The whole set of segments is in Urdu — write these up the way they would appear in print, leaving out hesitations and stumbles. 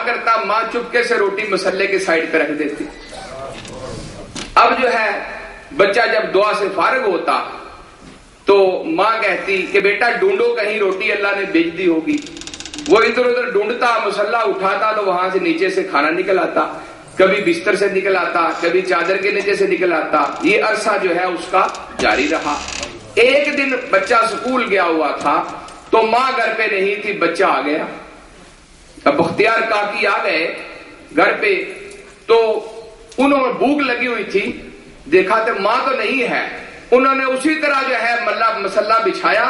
کرتا, ماں چپکے سے روٹی مسلے کے سائڈ پہ رکھ دیتی. اب جو ہے بچہ جب دعا سے فارغ ہوتا تو ماں کہتی کہ بیٹا ڈھونڈو کہیں روٹی اللہ نے بھیج دی ہوگی. وہ ادھر ادھر ڈھونڈتا, مسلح اٹھاتا تو وہاں سے نیچے سے کھانا نکل آتا, کبھی بستر سے نکل آتا, کبھی چادر کے نیچے سے نکل آتا. یہ عرصہ جو ہے اس کا جاری رہا. ایک دن بچہ سکول گیا ہوا تھا تو ماں گھر پہ نہیں تھی, بچہ آ گیا. اب بختیار کاکی آ گئے گھر پہ تو انہوں نے بھوک لگی ہوئی تھی, دیکھا تو ماں تو نہیں ہے. انہوں نے اسی طرح جو ہے مسلح بچھایا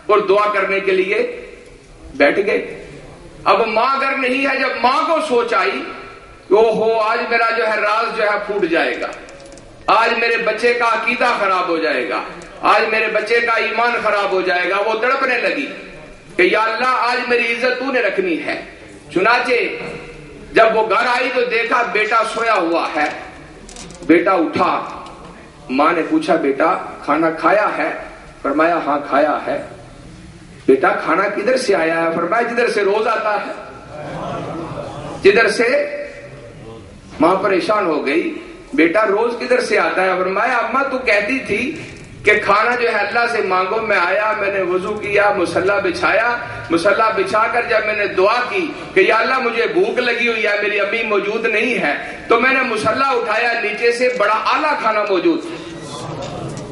اور دعا کرنے کے لیے بیٹھ گئے. اب ماں گھر نہیں ہے. جب ماں کو سوچ آئی اوہو آج میرا جو ہے راز جو ہے پھوٹ جائے گا, آج میرے بچے کا عقیدہ خراب ہو جائے گا, آج میرے بچے کا ایمان خراب ہو جائے گا. وہ تڑپنے لگی کہ یا اللہ آج میری عزت تو نے رکھنی ہے. چنانچہ جب وہ گھر آئی تو دیکھا بیٹا سویا ہوا ہے. بیٹا اٹھا, ماں نے پوچھا بیٹا کھانا کھایا ہے؟ فرمایا ہاں کھایا ہے. بیٹا کھانا کدھر سے آیا ہے؟ فرمایا جدھر سے روز آتا ہے. جدھر سے. ماں پریشان ہو گئی, بیٹا روز کدھر سے آتا ہے؟ فرمایا اماں تو کہتی تھی کہ کھانا جو ہے اللہ سے مانگو. میں آیا, میں نے وضو کیا, مسلح بچھایا, مسلح بچھا کر جب میں نے دعا کی کہ یا اللہ مجھے بھوک لگی ہوئی ہے, میری امی موجود نہیں ہے, تو میں نے مسلح اٹھایا, نیچے سے بڑا اعلیٰ کھانا موجود ہے.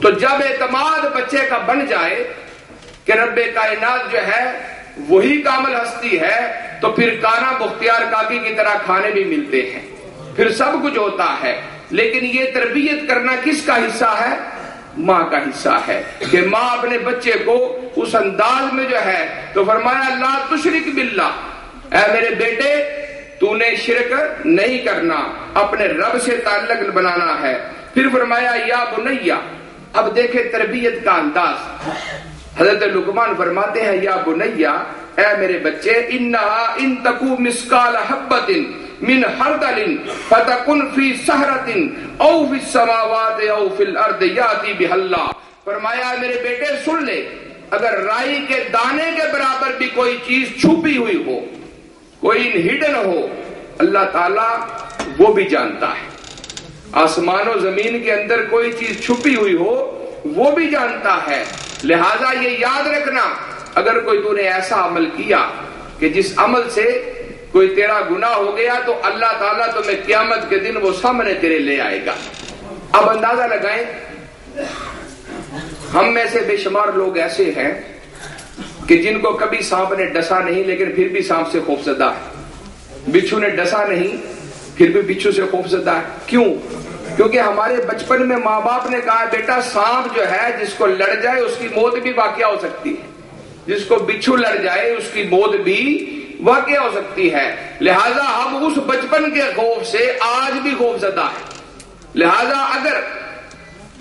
تو جب اعتماد بچے کا بن جائے کہ رب کائنات جو ہے وہی کامل ہستی ہے, تو پھر کانا بختیار کاکی کی طرح کھانے بھی ملتے ہیں, پھر سب کچھ ہوتا ہے. لیکن یہ تربیت کرنا کس کا حصہ ہے؟ ماں کا حصہ ہے کہ ماں اپنے بچے کو اس انداز میں جو ہے, تو فرمایا لا تشرک باللہ, اے میرے بیٹے تو نے شرک نہیں کرنا, اپنے رب سے تعلق بنانا ہے. پھر فرمایا یا بنیا. اب دیکھیں تربیت کا انداز. حضرت لقمان فرماتے ہیں یا بنیا, اے میرے بچے, انہا ان تکو مسقال حبۃ من خردل فتکن فی صخرۃ او فی السماوات او فی الارض یاتی بہ اللہ. فرمایا میرے بیٹے سن لے, اگر رائی کے دانے کے برابر بھی کوئی چیز چھپی ہوئی ہو, کوئی ہڈن ہو, اللہ تعالی وہ بھی جانتا ہے. آسمان و زمین کے اندر کوئی چیز چھپی ہوئی ہو وہ بھی جانتا ہے. لہذا یہ یاد رکھنا, اگر کوئی تو نے ایسا عمل کیا کہ جس عمل سے کوئی تیرا گناہ ہو گیا, تو اللہ تعالیٰ تمہیں قیامت کے دن وہ سامنے تیرے لے آئے گا. اب اندازہ لگائیں, ہم میں سے بے شمار لوگ ایسے ہیں کہ جن کو کبھی سانپ نے ڈسا نہیں لیکن پھر بھی سانپ سے خوفزدہ ہے, بچھو نے ڈسا نہیں پھر بھی بچھو سے خوفزدہ ہے. کیوں؟ کیونکہ ہمارے بچپن میں ماں باپ نے کہا بیٹا سانپ جو ہے جس کو لڑ جائے اس کی موت بھی واقع ہو سکتی ہے, جس کو بچھو لڑ جائے اس کی موت بھی واقع ہو سکتی ہے. لہذا ہم اس بچپن کے خوف سے آج بھی خوف زدہ ہے. لہذا اگر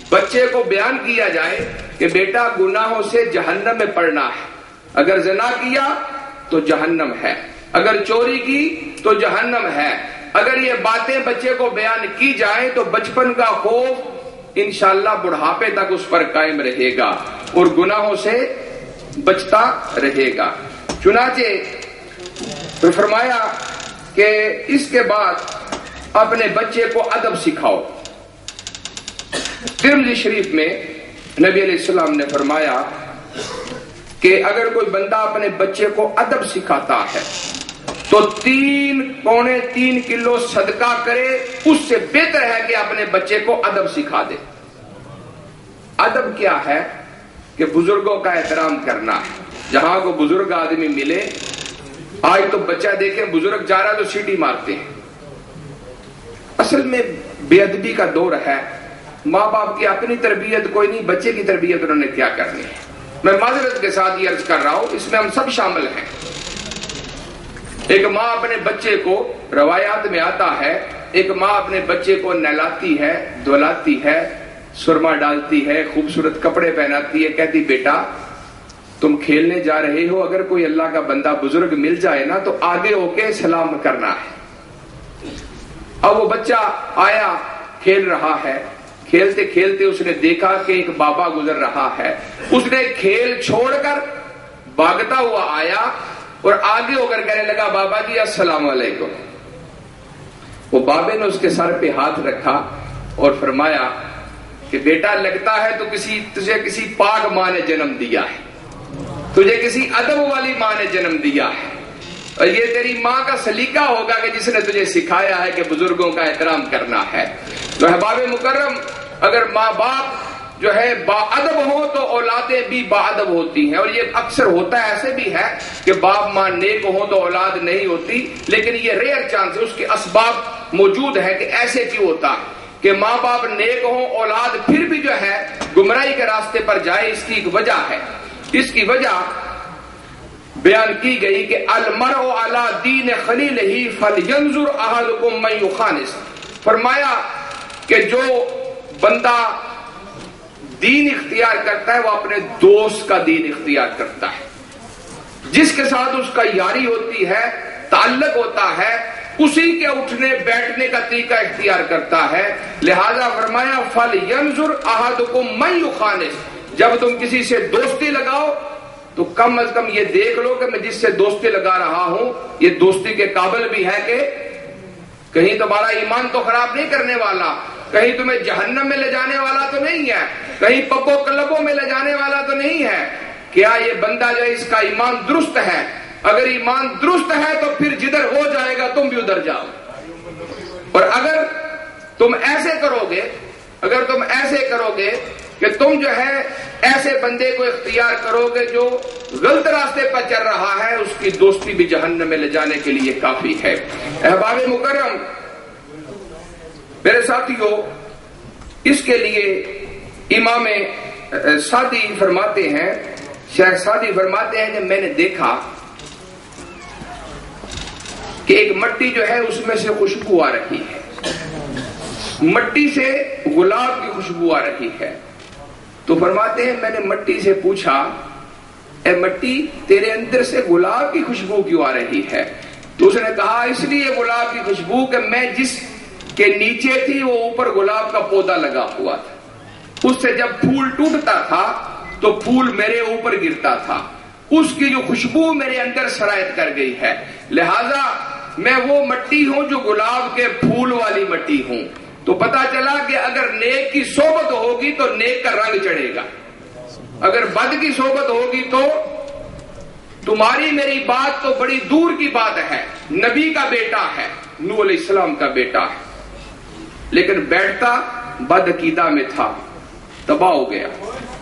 بچے کو بیان کیا جائے کہ بیٹا گناہوں سے جہنم میں پڑنا ہے, اگر زنا کیا تو جہنم ہے, اگر چوری کی تو جہنم ہے, اگر یہ باتیں بچے کو بیان کی جائیں تو بچپن کا خوف انشاءاللہ بڑھاپے تک اس پر قائم رہے گا اور گناہوں سے بچتا رہے گا. چنانچہ فرمایا کہ اس کے بعد اپنے بچے کو ادب سکھاؤ. ترمذی شریف میں نبی علیہ السلام نے فرمایا کہ اگر کوئی بندہ اپنے بچے کو ادب سکھاتا ہے تو 3.3 کلو صدقہ کرے, اس سے بہتر ہے کہ اپنے بچے کو ادب سکھا دے. ادب کیا ہے؟ کہ بزرگوں کا احترام کرنا ہے. جہاں کو بزرگ آدمی ملے, آج تو بچہ دیکھیں بزرگ جا رہا تو سیٹی مارتے ہیں. اصل میں بے ادبی کا دور ہے. ماں باپ کی اپنی تربیت کوئی نہیں, بچے کی تربیت انہوں نے کیا کرنی ہے. میں معذرت کے ساتھ یہ عرض کر رہا ہوں, اس میں ہم سب شامل ہیں. ایک ماں اپنے بچے کو, روایات میں آتا ہے, ایک ماں اپنے بچے کو نہلاتی ہے, دھلاتی ہے, سرما ڈالتی ہے, خوبصورت کپڑے پہناتی ہے, کہتی بیٹا تم کھیلنے جا رہے ہو, اگر کوئی اللہ کا بندہ بزرگ مل جائے نا تو آگے ہو کے سلام کرنا ہے. اب وہ بچہ آیا, کھیل رہا ہے, کھیلتے کھیلتے اس نے دیکھا کہ ایک بابا گزر رہا ہے. اس نے کھیل چھوڑ کر بھاگتا ہوا آیا اور آگے ہو کر کہنے لگا بابا جی السلام علیکم. وہ بابے نے اس کے سر پہ ہاتھ رکھا اور فرمایا کہ بیٹا لگتا ہے تو تجھے کسی پاک ماں نے جنم دیا ہے, تجھے کسی ادب والی ماں نے جنم دیا ہے, اور یہ تیری ماں کا سلیقہ ہوگا کہ جس نے تجھے سکھایا ہے کہ بزرگوں کا احترام کرنا ہے. تو احباب مکرم, اگر ماں باپ جو ہے با ادب ہو تو اولادیں بھی با ادب ہوتی ہیں, اور یہ اکثر ہوتا ہے, ایسے بھی ہے کہ باپ ماں نیک ہو تو اولاد نہیں ہوتی, لیکن یہ ریئر چانس ہے, اس کے اسباب موجود ہے کہ ایسے کیوں ہوتا ہے کہ ماں باپ نیک ہوں, اولاد پھر بھی جو ہے گمراہی کے راستے پر جائے. اس کی ایک وجہ ہے, اس کی وجہ بیان کی گئی کہ المرء علی دین خلیلہ فلینظر احدکم من یخالص. فرمایا کہ جو بندہ دین اختیار کرتا ہے وہ اپنے دوست کا دین اختیار کرتا ہے, جس کے ساتھ اس کا یاری ہوتی ہے, تعلق ہوتا ہے, اسی کے اٹھنے بیٹھنے کا طریقہ اختیار کرتا ہے. لہذا فرمایا فَلْيَنْظُرْ أَحَدُكُمْ مَنْ يُخَالِصُ, جب تم کسی سے دوستی لگاؤ تو کم از کم یہ دیکھ لو کہ میں جس سے دوستی لگا رہا ہوں یہ دوستی کے قابل بھی ہے کہ کہیں تمہارا ایمان تو خراب نہیں کرنے والا, کہیں تمہیں جہنم میں لے جانے والا تو نہیں ہے, کہیں پبوں کلبوں میں لے جانے والا تو نہیں ہے. کیا یہ بندہ جو اس کا ایمان درست ہے؟ اگر ایمان درست ہے تو پھر جدھر ہو جائے گا تم بھی ادھر جاؤ. اور اگر تم ایسے کرو گے کہ تم جو ہے ایسے بندے کو اختیار کرو گے جو غلط راستے پر چل رہا ہے, اس کی دوستی بھی جہنم میں لے جانے کے لیے کافی ہے. احباب مکرم میرے ساتھیو, اس کے لیے امام سعدی فرماتے ہیں, شیخ سعدی فرماتے ہیں کہ میں نے دیکھا کہ ایک مٹی جو ہے اس میں سے خوشبو آ رہی ہے, مٹی سے گلاب کی خوشبو آ رہی ہے. تو فرماتے ہیں میں نے مٹی سے پوچھا اے مٹی تیرے اندر سے گلاب کی خوشبو کیوں آ رہی ہے؟ تو اس نے کہا اس لیے گلاب کی خوشبو کہ میں جس کے نیچے تھی وہ اوپر گلاب کا پودا لگا ہوا تھا, اس سے جب پھول ٹوٹتا تھا تو پھول میرے اوپر گرتا تھا, اس کی جو خوشبو میرے اندر سرایت کر گئی ہے. لہذا میں وہ مٹی ہوں جو گلاب کے پھول والی مٹی ہوں. تو پتا چلا کہ اگر نیک کی صحبت ہوگی تو نیک کا رنگ چڑھے گا, اگر بد کی صحبت ہوگی تو تمہاری میری بات تو بڑی دور کی بات ہے. نبی کا بیٹا ہے, نوح علیہ السلام کا بیٹا ہے, لیکن بیٹھتا بد عقیدہ میں تھا, تباہ ہو گیا.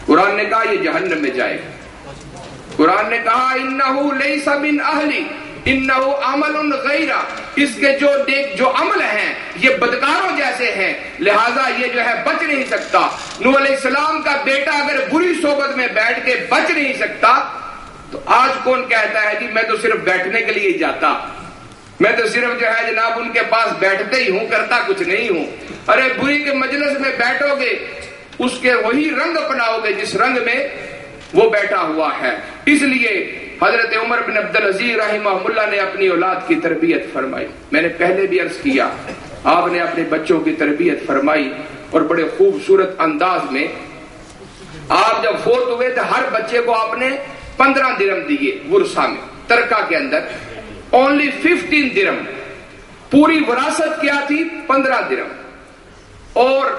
قرآن نے کہا یہ جہنم میں جائے گا. قرآن نے کہا انہو لیس من اہلی انہو عمل غیرہ, اس کے جو عمل ہیں یہ بدکاروں جیسے ہیں, لہذا یہ جو ہے بچ نہیں سکتا. نوح علیہ السلام کا بیٹا اگر بری صحبت میں بیٹھ کے بچ نہیں سکتا تو آج کون کہتا ہے کہ میں تو صرف بیٹھنے کے لیے جاتا, میں تو صرف جو ہے جناب ان کے پاس بیٹھتے ہی ہوں, کرتا کچھ نہیں ہوں. ارے بری کے مجلس میں بیٹھو گے اس کے وہی رنگ اپناؤ گے جس رنگ میں وہ بیٹھا ہوا ہے. اس لیے حضرت عمر بن عبدالعزیز رحمہ اللہ نے اپنی اولاد کی تربیت فرمائی. میں نے پہلے بھی عرض کیا, آپ نے اپنے بچوں کی تربیت فرمائی اور بڑے خوبصورت انداز میں. آپ جب فوت ہوئے تو ہر بچے کو آپ نے 15 درہم دیے ورثہ میں, ترکہ کے اندر only 15 درہم. پوری وراثت کیا تھی 15 درہم. اور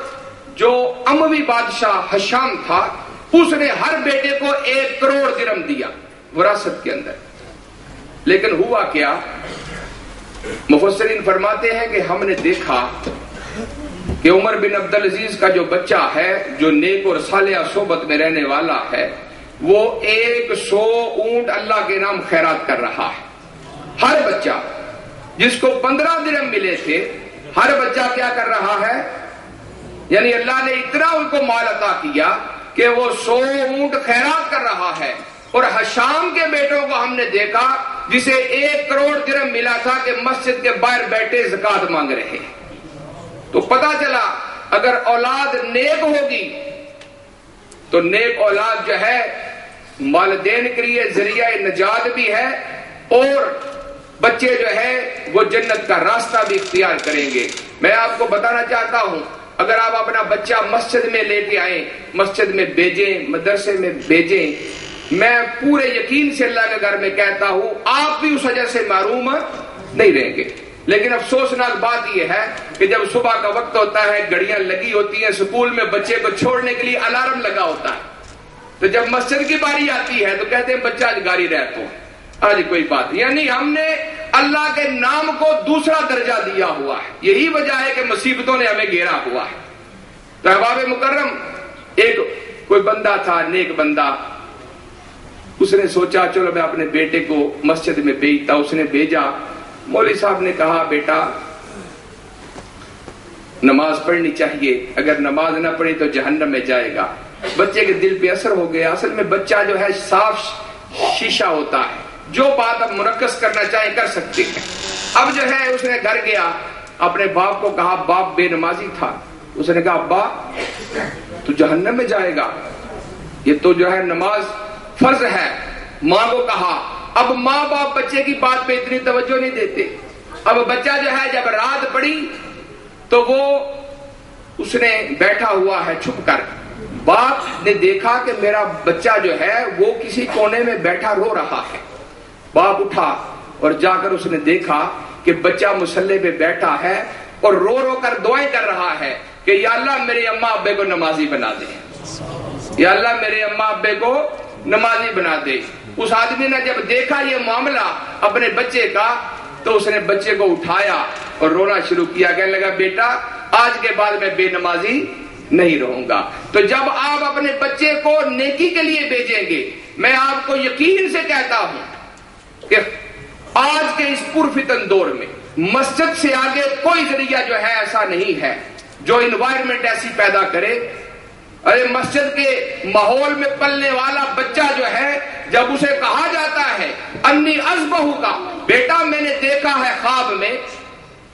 جو اموی بادشاہ ہشام تھا اس نے ہر بیٹے کو 1 کروڑ درہم دیا وراثت کے اندر. لیکن ہوا کیا, مفسرین فرماتے ہیں کہ ہم نے دیکھا کہ عمر بن عبدالعزیز کا جو بچہ ہے جو نیک اور صالحہ صحبت میں رہنے والا ہے وہ 100 اونٹ اللہ کے نام خیرات کر رہا ہے. ہر بچہ جس کو 15 درہم ملے تھے, ہر بچہ کیا کر رہا ہے, یعنی اللہ نے اتنا ان کو مال عطا کیا کہ وہ 100 اونٹ خیرات کر رہا ہے. اور ہشام کے بیٹوں کو ہم نے دیکھا جسے 1 کروڑ درہم ملا تھا کہ مسجد کے باہر بیٹھے زکات مانگ رہے. تو پتا چلا اگر اولاد نیک ہوگی تو نیک اولاد جو ہے والدین کے لیے ذریعہ نجات بھی ہے, اور بچے جو ہے وہ جنت کا راستہ بھی اختیار کریں گے. میں آپ کو بتانا چاہتا ہوں, اگر آپ اپنا بچہ مسجد میں لے کے آئیں, مسجد میں بھیجیں, مدرسے میں بھیجیں, میں پورے یقین سے اللہ کے گھر میں کہتا ہوں آپ بھی اس وجہ سے محروم نہیں رہیں گے. لیکن افسوسناک بات یہ ہے کہ جب صبح کا وقت ہوتا ہے، گھڑیاں لگی ہوتی ہیں، اسکول میں بچے کو چھوڑنے کے لیے الارم لگا ہوتا ہے، تو جب مسجد کی باری آتی ہے تو کہتے ہیں بچہ آج گاری رہتا ہے، آج کوئی بات نہیں. یعنی ہم نے اللہ کے نام کو دوسرا درجہ دیا ہوا ہے. یہی وجہ ہے کہ مصیبتوں نے ہمیں گھیرا ہوا ہے. تو احباب مکرم، ایک کوئی بندہ تھا، نیک بندہ، اس نے سوچا چلو میں اپنے بیٹے کو مسجد میں بھیجتا. اس نے بھیجا. مولوی صاحب نے کہا بیٹا نماز پڑھنی چاہیے، اگر نماز نہ پڑھی تو جہنم میں جائے گا. بچے کے دل پہ اثر ہو گیا. اصل میں بچہ جو ہے صاف شیشہ ہوتا ہے، جو بات اب منعکس کرنا چاہیں کر سکتے ہیں. اب جو ہے اس نے گھر گیا، اپنے باپ کو کہا، باپ بے نمازی تھا. اس نے کہا ابا تو جہنم میں جائے گا، یہ تو جو ہے نماز فرض ہے. ماں کو کہا. اب ماں باپ بچے کی بات پہ اتنی توجہ نہیں دیتے. اب بچہ جو ہے جب رات پڑی تو وہ اس نے بیٹھا ہوا ہے چھپ کر. باپ نے دیکھا کہ میرا بچہ جو ہے وہ کسی کونے میں بیٹھا رو رہا ہے. باپ اٹھا اور جا کر اس نے دیکھا کہ بچہ مصلی پہ بیٹھا ہے اور رو رو کر دعائیں کر رہا ہے کہ یا اللہ میرے اماں ابے کو نمازی بنا دے، یا اللہ میرے اماں ابے کو نمازی بنا دے. اس آدمی نے جب دیکھا یہ معاملہ اپنے بچے کا تو اس نے بچے کو اٹھایا اور رونا شروع کیا. کہنے لگا بیٹا آج کے بعد میں بے نمازی نہیں رہوں گا. تو جب آپ اپنے بچے کو نیکی کے لیے بھیجیں گے، میں آپ کو یقین سے کہتا ہوں کہ آج کے اس پرفتن دور میں مسجد سے آگے کوئی ذریعہ جو ہے ایسا نہیں ہے جو انوائرمنٹ ایسی پیدا کرے. ارے مسجد کے ماحول میں پلنے والا بچہ جو ہے جب اسے کہا جاتا ہے انی اذبحو کا، بیٹا میں نے دیکھا ہے خواب میں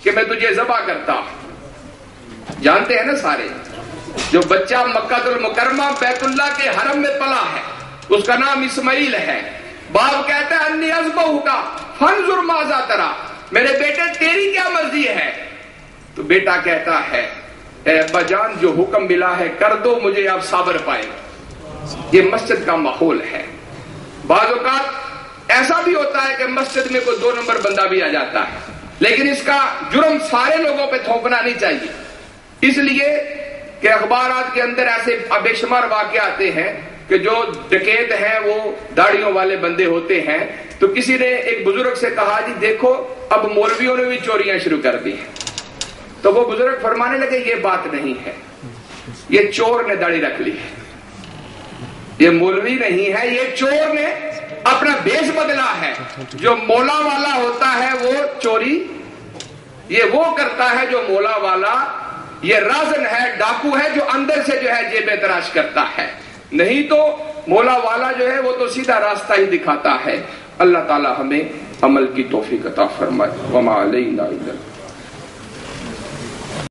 کہ میں تجھے ذبح کرتا ہوں. جانتے ہیں نا سارے، جو بچہ مکہ المکرمہ بیت اللہ کے حرم میں پلا ہے اس کا نام اسماعیل ہے. باپ کہتا ہے انی اذبحو کا فانظر ماذا تری، میرے بیٹے تیری کیا مرضی ہے؟ تو بیٹا کہتا ہے اے ابا جان جو حکم ملا ہے کر دو، مجھے اب صبر پائے. یہ مسجد کا ماحول ہے. بعض اوقات ایسا بھی ہوتا ہے کہ مسجد میں کوئی 2 نمبر بندہ بھی آ جاتا ہے، لیکن اس کا جرم سارے لوگوں پہ تھوپنا نہیں چاہیے. اس لیے کہ اخبارات کے اندر ایسے بے شمار واقعے آتے ہیں کہ جو ڈکیت ہیں وہ داڑھیوں والے بندے ہوتے ہیں. تو کسی نے ایک بزرگ سے کہا جی دیکھو اب مولویوں نے بھی چوریاں شروع کر دی ہیں. تو وہ بزرگ فرمانے لگے یہ بات نہیں ہے، یہ چور نے داڑھی رکھ لی ہے، یہ مولوی نہیں ہے، یہ چور نے اپنا بھیس بدلا ہے. جو مولا والا ہوتا ہے وہ چوری یہ وہ کرتا ہے جو مولا والا، یہ رازن ہے، ڈاکو ہے جو اندر سے جو ہے جیبیں تراش کرتا ہے. نہیں تو مولا والا جو ہے وہ تو سیدھا راستہ ہی دکھاتا ہے. اللہ تعالی ہمیں عمل کی توفیق عطا فرمائے. وما علینا الا